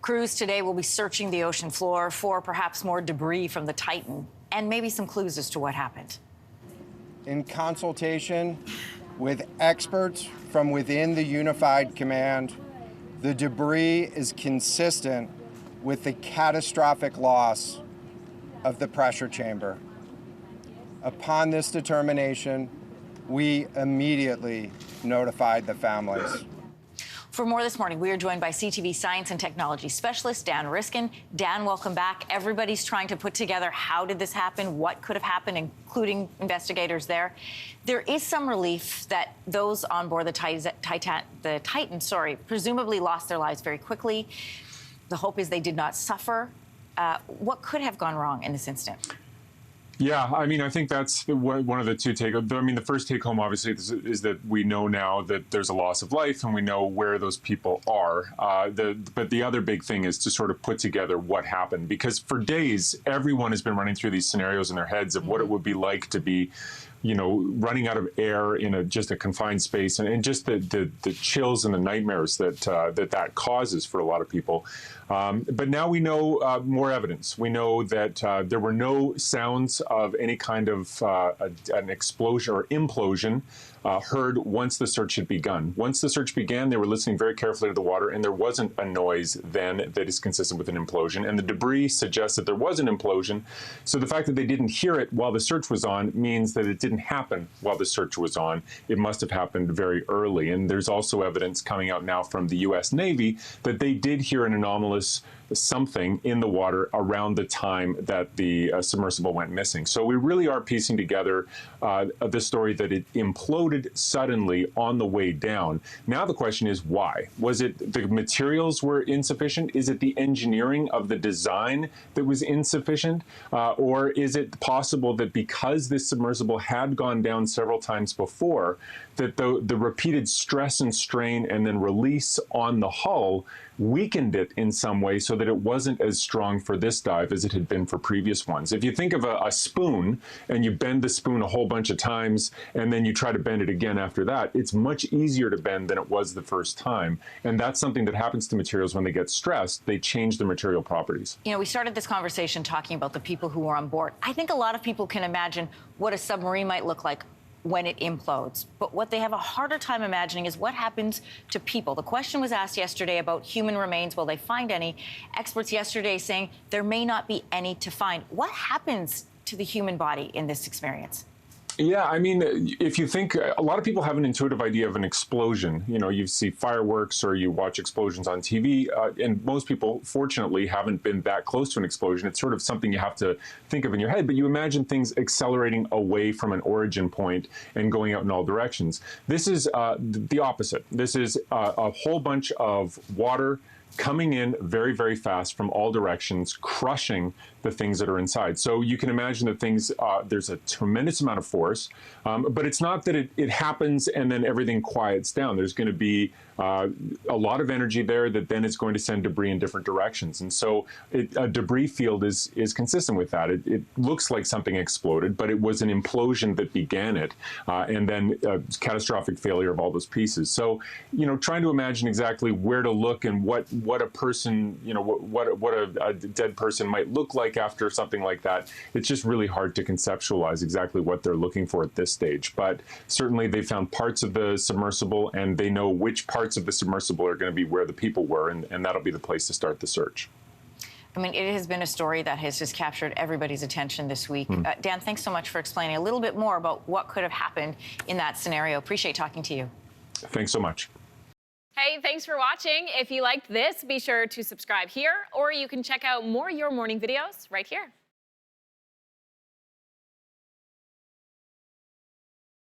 Crews today will be searching the ocean floor for perhaps more debris from the Titan and maybe some clues as to what happened. In consultation with experts from within the Unified Command, the debris is consistent with the catastrophic loss of the pressure chamber. Upon this determination, we immediately notified the families. For more this morning, we are joined by CTV science and technology specialist Dan Riskin. Dan, welcome back. Everybody's trying to put together how did this happen, what could have happened, including investigators there. There is some relief that those on board the Titan, presumably lost their lives very quickly. The hope is they did not suffer. What could have gone wrong in this incident? Yeah, I mean, I think that's one of the two take-home. I mean, the first take-home, obviously, is that we know now that there's a loss of life and we know where those people are. But the other big thing is to sort of put together what happened. Because for days, everyone has been running through these scenarios in their heads of what it would be like to be, you know, running out of air in just a confined space, and just the chills and the nightmares that causes for a lot of people. But now we know more evidence. We know that there were no sounds of any kind of an explosion or implosion heard once the search had begun. Once the search began, they were listening very carefully to the water, and there wasn't a noise then that is consistent with an implosion. And the debris suggests that there was an implosion. So the fact that they didn't hear it while the search was on means that it didn't happen while the search was on. It must have happened very early. And there's also evidence coming out now from the U.S. Navy that they did hear an anomalous something in the water around the time that the submersible went missing. So we really are piecing together the story that it imploded suddenly on the way down. Now the question is why? Was it the materials were insufficient? Is it the engineering of the design that was insufficient? Or is it possible that because this submersible had gone down several times before, that the repeated stress and strain and then release on the hull weakened it in some way so that it wasn't as strong for this dive as it had been for previous ones? If you think of a spoon and you bend the spoon a whole bunch of times and then you try to bend it again after that, it's much easier to bend than it was the first time. And that's something that happens to materials when they get stressed. They change their material properties. You know, we started this conversation talking about the people who were on board. I think a lot of people can imagine what a submarine might look like when it implodes. But what they have a harder time imagining is what happens to people. The question was asked yesterday about human remains. Will they find any? Experts yesterday saying there may not be any to find. What happens to the human body in this experience? Yeah, I mean, if you think, a lot of people have an intuitive idea of an explosion. You know, you see fireworks or you watch explosions on TV, and most people, fortunately, haven't been that close to an explosion. It's sort of something you have to think of in your head, but you imagine things accelerating away from an origin point and going out in all directions. This is the opposite. This is a whole bunch of water coming in very, very fast from all directions, crushing the things that are inside. So you can imagine that things, there's a tremendous amount of force, but it's not that it happens and then everything quiets down. There's going to be a lot of energy there that then is going to send debris in different directions. And so a debris field is consistent with that. It looks like something exploded, but it was an implosion that began it, and then catastrophic failure of all those pieces. So, you know, trying to imagine exactly where to look and what a person, you know, what a dead person might look like after something like that, it's just really hard to conceptualize exactly what they're looking for at this stage. But certainly they found parts of the submersible, and they know which parts of the submersible are going to be where the people were, and that'll be the place to start the search. I mean, it has been a story that has just captured everybody's attention this week. Dan, thanks so much for explaining a little bit more about what could have happened in that scenario. Appreciate talking to you. Thanks so much. Hey, thanks for watching. If you liked this, be sure to subscribe here, or you can check out more Your Morning videos right here.